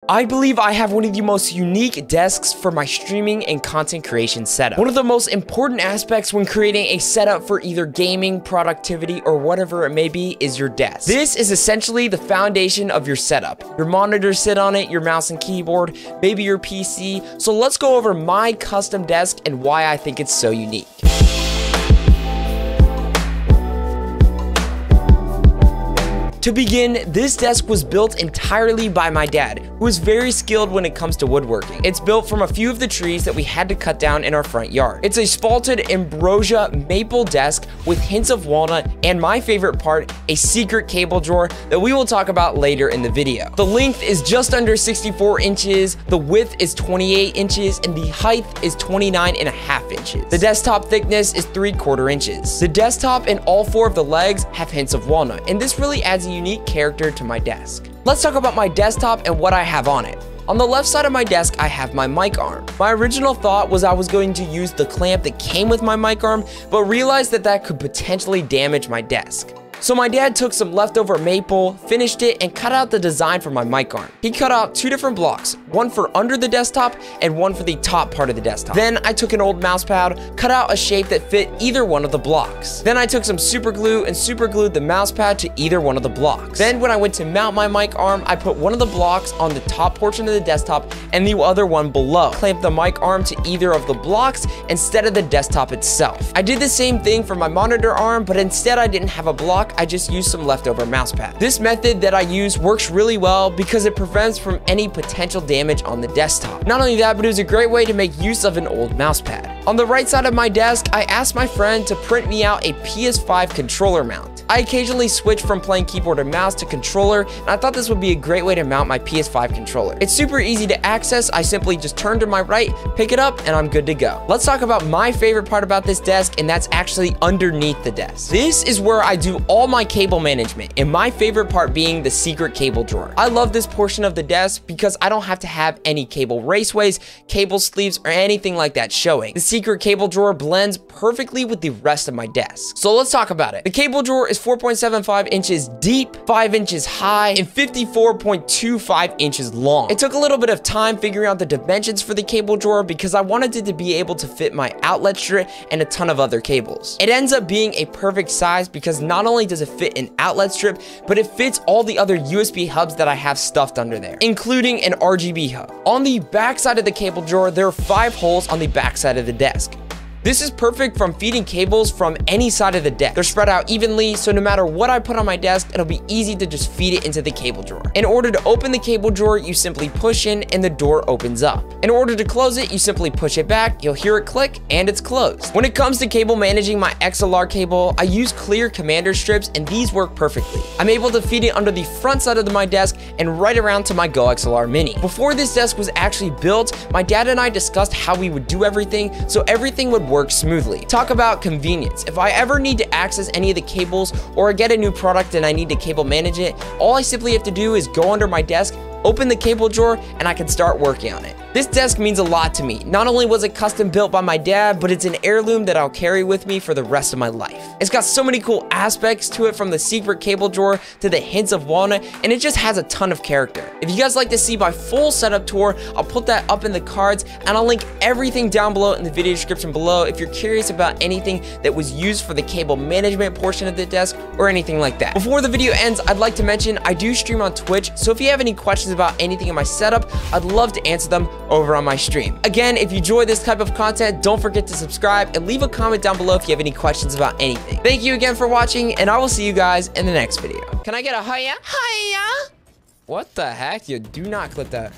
I believe I have one of the most unique desks for my streaming and content creation setup. One of the most important aspects when creating a setup for either gaming, productivity, or whatever it may be is your desk. This is essentially the foundation of your setup. Your monitors sit on it, your mouse and keyboard, maybe your PC. So let's go over my custom desk and why I think it's so unique. To begin, this desk was built entirely by my dad, who is very skilled when it comes to woodworking. It's built from a few of the trees that we had to cut down in our front yard. It's a spalted ambrosia maple desk with hints of walnut, and my favorite part, a secret cable drawer that we will talk about later in the video. The length is just under 64 inches, the width is 28 inches, and the height is 29.5 inches. The desktop thickness is 3/4 inches. The desktop and all 4 of the legs have hints of walnut, and this really adds a unique character to my desk. Let's talk about my desktop and what I have on it. On the left side of my desk, I have my mic arm. My original thought was I was going to use the clamp that came with my mic arm, but realized that that could potentially damage my desk. So my dad took some leftover maple, finished it, and cut out the design for my mic arm. He cut out 2 different blocks, one for under the desktop and one for the top part of the desktop. Then I took an old mouse pad, cut out a shape that fit either one of the blocks. Then I took some super glue and super glued the mouse pad to either one of the blocks. Then when I went to mount my mic arm, I put one of the blocks on the top portion of the desktop and the other one below. Clamped the mic arm to either of the blocks instead of the desktop itself. I did the same thing for my monitor arm, but instead I didn't have a block, I just used some leftover mouse pad. This method that I use works really well because it prevents from any potential damage on the desktop. Not only that, but it was a great way to make use of an old mouse pad. On the right side of my desk, I asked my friend to print me out a PS5 controller mount. I occasionally switch from playing keyboard and mouse to controller, and I thought this would be a great way to mount my PS5 controller. It's super easy to access. I simply just turn to my right, pick it up, and I'm good to go. Let's talk about my favorite part about this desk, and that's actually underneath the desk. This is where I do all my cable management, and my favorite part being the secret cable drawer. I love this portion of the desk because I don't have to have any cable raceways, cable sleeves, or anything like that showing. The secret cable drawer blends perfectly with the rest of my desk. So let's talk about it. The cable drawer is 4.75 inches deep, 5 inches high, and 54.25 inches long. It took a little bit of time figuring out the dimensions for the cable drawer because I wanted it to be able to fit my outlet strip and a ton of other cables. It ends up being a perfect size because not only does it fit an outlet strip, but it fits all the other USB hubs that I have stuffed under there, including an RGB hub. On the back side of the cable drawer, there are 5 holes on the back side of the desk. This is perfect from feeding cables from any side of the desk. They're spread out evenly, so no matter what I put on my desk, it'll be easy to just feed it into the cable drawer. In order to open the cable drawer, you simply push in and the door opens up. In order to close it, you simply push it back, you'll hear it click, and it's closed. When it comes to cable managing my XLR cable, I use clear commander strips, and these work perfectly. I'm able to feed it under the front side of my desk and right around to my Go XLR Mini. Before this desk was actually built, my dad and I discussed how we would do everything, so everything would work smoothly. Talk about convenience. If I ever need to access any of the cables or get a new product and I need to cable manage it, all I simply have to do is go under my desk, open the cable drawer, and I can start working on it. This desk means a lot to me. Not only was it custom built by my dad, but it's an heirloom that I'll carry with me for the rest of my life. It's got so many cool aspects to it, from the secret cable drawer to the hints of walnut, and it just has a ton of character. If you guys like to see my full setup tour, I'll put that up in the cards, and I'll link everything down below in the video description below if you're curious about anything that was used for the cable management portion of the desk or anything like that. Before the video ends, I'd like to mention I do stream on Twitch, so if you have any questions about anything in my setup, I'd love to answer them over on my stream. Again, if you enjoy this type of content, don't forget to subscribe and leave a comment down below if you have any questions about anything. Thank you again for watching, and I will see you guys in the next video. Can I get a hiya? Hiya! What the heck? You do not clip that.